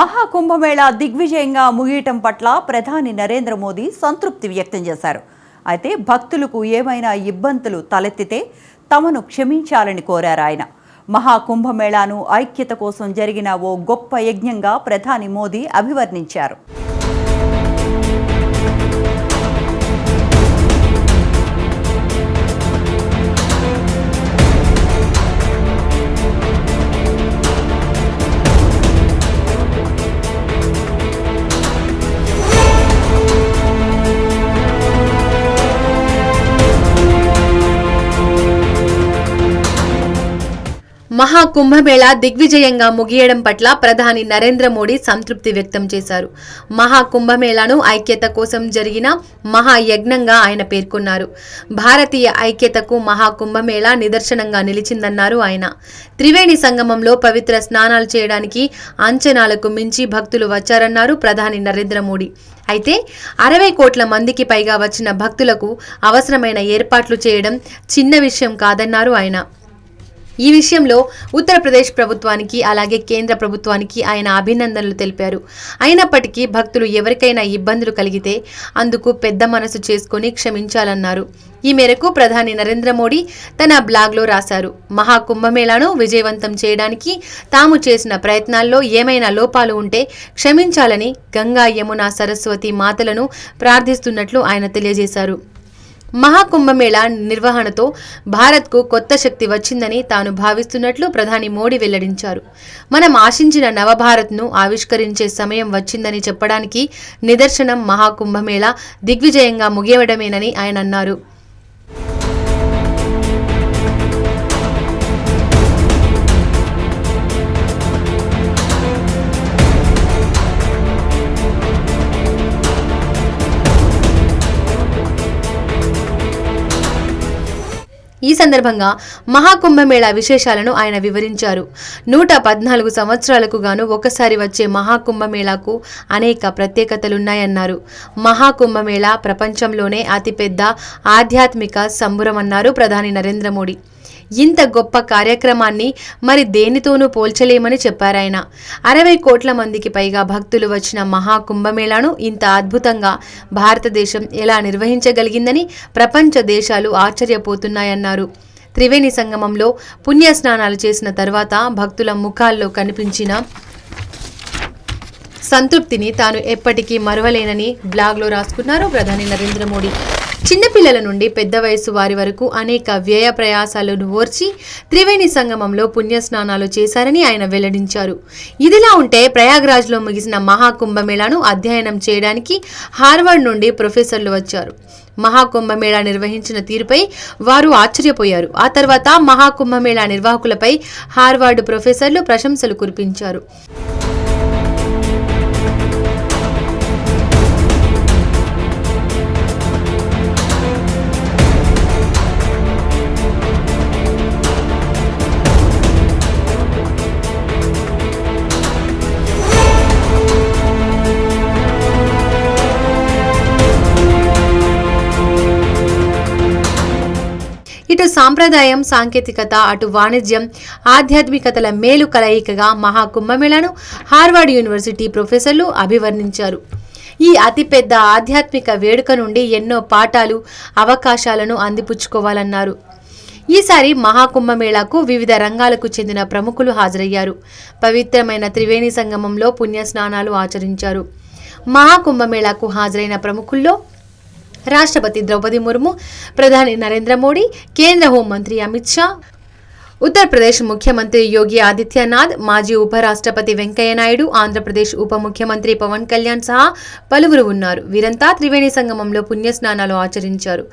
మహాకుంభమేళా దిగ్విజయంగా ముగియటం పట్ల ప్రధాని నరేంద్ర మోదీ సంతృప్తి వ్యక్తం చేశారు. అయితే భక్తులకు ఏమైనా ఇబ్బందులు తలెత్తితే తమను క్షమించాలని కోరారు ఆయన. మహాకుంభమేళాను ఐక్యత కోసం జరిగిన ఓ గొప్ప యజ్ఞంగా ప్రధాని మోదీ అభివర్ణించారు. మహాకుంభమేళా దిగ్విజయంగా ముగియడం పట్ల ప్రధాని నరేంద్ర మోడీ సంతృప్తి వ్యక్తం చేశారు. మహాకుంభమేళాను ఐక్యత కోసం జరిగిన మహాయజ్ఞంగా ఆయన పేర్కొన్నారు. భారతీయ ఐక్యతకు మహాకుంభమేళా నిదర్శనంగా నిలిచిందన్నారు ఆయన. త్రివేణి సంగమంలో పవిత్ర స్నానాలు చేయడానికి అంచనాలకు మించి భక్తులు వచ్చారన్నారు ప్రధాని నరేంద్ర మోడీ. అయితే 60 కోట్ల మందికి పైగా వచ్చిన భక్తులకు అవసరమైన ఏర్పాట్లు చేయడం చిన్న విషయం కాదన్నారు ఆయన. ఈ విషయంలో ఉత్తరప్రదేశ్ ప్రభుత్వానికి అలాగే కేంద్ర ప్రభుత్వానికి ఆయన అభినందనలు తెలిపారు. అయినప్పటికీ భక్తులు ఎవరికైనా ఇబ్బందులు కలిగితే అందుకు పెద్ద మనసు చేసుకొని క్షమించాలన్నారు. ఈ మేరకు ప్రధాని నరేంద్ర మోడీ తన బ్లాగ్లో రాశారు. మహాకుంభమేళాను విజయవంతం చేయడానికి తాము చేసిన ప్రయత్నాల్లో ఏమైనా లోపాలు ఉంటే క్షమించాలని గంగా, యమున, సరస్వతి మాతలను ప్రార్థిస్తున్నట్లు ఆయన తెలియజేశారు. మహాకుంభమేళా నిర్వహణతో భారత్కు కొత్త శక్తి వచ్చిందని తాను భావిస్తున్నట్లు ప్రధాని మోడీ వెల్లడించారు. మనం ఆశించిన నవభారత్ను ఆవిష్కరించే సమయం వచ్చిందని చెప్పడానికి నిదర్శనం మహాకుంభమేళా దిగ్విజయంగా ముగియడమేనని ఆయన అన్నారు. ఈ సందర్భంగా మహాకుంభమేళా విశేషాలను ఆయన వివరించారు. 114 సంవత్సరాలకు గాను ఒకసారి వచ్చే మహాకుంభమేళాకు అనేక ప్రత్యేకతలున్నాయన్నారు. మహాకుంభమేళా ప్రపంచంలోనే అతిపెద్ద ఆధ్యాత్మిక సంబురమన్నారు ప్రధాని నరేంద్ర మోడీ. ఇంత గొప్ప కార్యక్రమాన్ని మరి దేనితోనూ పోల్చలేమని చెప్పారాయన. 60 కోట్ల మందికి పైగా భక్తులు వచ్చిన మహాకుంభమేళాను ఇంత అద్భుతంగా భారతదేశం ఎలా నిర్వహించగలిగిందని ప్రపంచ దేశాలు ఆశ్చర్యపోతున్నాయన్నారు. త్రివేణి సంగమంలో పుణ్యస్నానాలు చేసిన తర్వాత భక్తుల ముఖాల్లో కనిపించిన సంతృప్తిని తాను ఎప్పటికీ మరువలేనని బ్లాగ్లో రాసుకున్నారు ప్రధాని నరేంద్ర మోడీ. చిన్నపిల్లల నుండి పెద్ద వయసు వారి వరకు అనేక వ్యయ ప్రయాసాలను ఓర్చి త్రివేణి సంగమంలో పుణ్యస్నానాలు చేశారని ఆయన వెల్లడించారు. ఇదిలా ఉంటే ప్రయాగ్రాజ్లో ముగిసిన మహాకుంభమేళాను అధ్యయనం చేయడానికి హార్వర్డ్ నుండి ప్రొఫెసర్లు వచ్చారు. మహాకుంభమేళా నిర్వహించిన తీరుపై వారు ఆశ్చర్యపోయారు. ఆ తర్వాత మహాకుంభమేళా నిర్వాహకులపై హార్వర్డ్ ప్రొఫెసర్లు ప్రశంసలు కురిపించారు. ఇటు సాంప్రదాయం, సాంకేతికత, అటు వాణిజ్యం, ఆధ్యాత్మికతల మేలు కలయికగా మహాకుంభమేళాను హార్వర్డ్ యూనివర్సిటీ ప్రొఫెసర్లు అభివర్ణించారు. ఈ అతిపెద్ద ఆధ్యాత్మిక వేడుక నుండి ఎన్నో పాఠాలు, అవకాశాలను అందిపుచ్చుకోవాలన్నారు. ఈసారి మహాకుంభమేళాకు వివిధ రంగాలకు చెందిన ప్రముఖులు హాజరయ్యారు. పవిత్రమైన త్రివేణి సంగమంలో పుణ్యస్నానాలు ఆచరించారు. మహాకుంభమేళాకు హాజరైన ప్రముఖుల్లో రాష్ట్రపతి ద్రౌపది ముర్ము, ప్రధాని నరేంద్ర మోడీ, కేంద్ర హోంమంత్రి అమిత్ షా, ఉత్తరప్రదేశ్ ముఖ్యమంత్రి యోగి ఆదిత్యనాథ్, మాజీ ఉపరాష్ట్రపతి వెంకయ్యనాయుడు, ఆంధ్రప్రదేశ్ ఉప ముఖ్యమంత్రి పవన్ కళ్యాణ్ సహా పలువురు ఉన్నారు. వీరంతా త్రివేణి సంగమంలో పుణ్యస్నానాలు ఆచరించారు.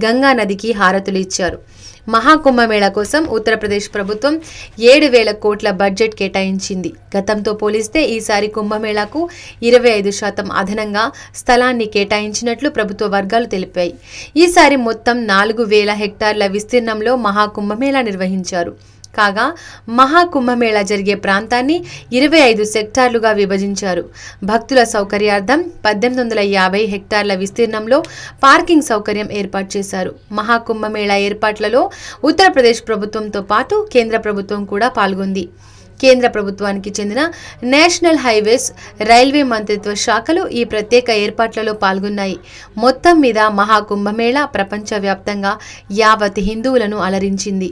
గంగా నదికి హారతులు ఇచ్చారు. మహాకుంభమేళా కోసం ఉత్తరప్రదేశ్ ప్రభుత్వం 7,000 కోట్ల బడ్జెట్ కేటాయించింది. గతంతో పోలిస్తే ఈసారి కుంభమేళాకు 25% అదనంగా స్థలాన్ని కేటాయించినట్లు ప్రభుత్వ వర్గాలు తెలిపాయి. ఈసారి మొత్తం 4,000 హెక్టార్ల విస్తీర్ణంలో మహాకుంభమేళా నిర్వహించారు. కాగా మహాకుంభమేళా జరిగే ప్రాంతాన్ని 25 సెక్టార్లుగా విభజించారు. భక్తుల సౌకర్యార్థం 1850 హెక్టార్ల విస్తీర్ణంలో పార్కింగ్ సౌకర్యం ఏర్పాటు చేశారు. మహాకుంభమేళా ఏర్పాట్లలో ఉత్తరప్రదేశ్ ప్రభుత్వంతో పాటు కేంద్ర ప్రభుత్వం కూడా పాల్గొంది. కేంద్ర ప్రభుత్వానికి చెందిన నేషనల్ హైవేస్, రైల్వే మంత్రిత్వ శాఖలు ఈ ప్రత్యేక ఏర్పాట్లలో పాల్గొన్నాయి. మొత్తం మీద మహాకుంభమేళా ప్రపంచవ్యాప్తంగా యావత్ హిందువులను అలరించింది.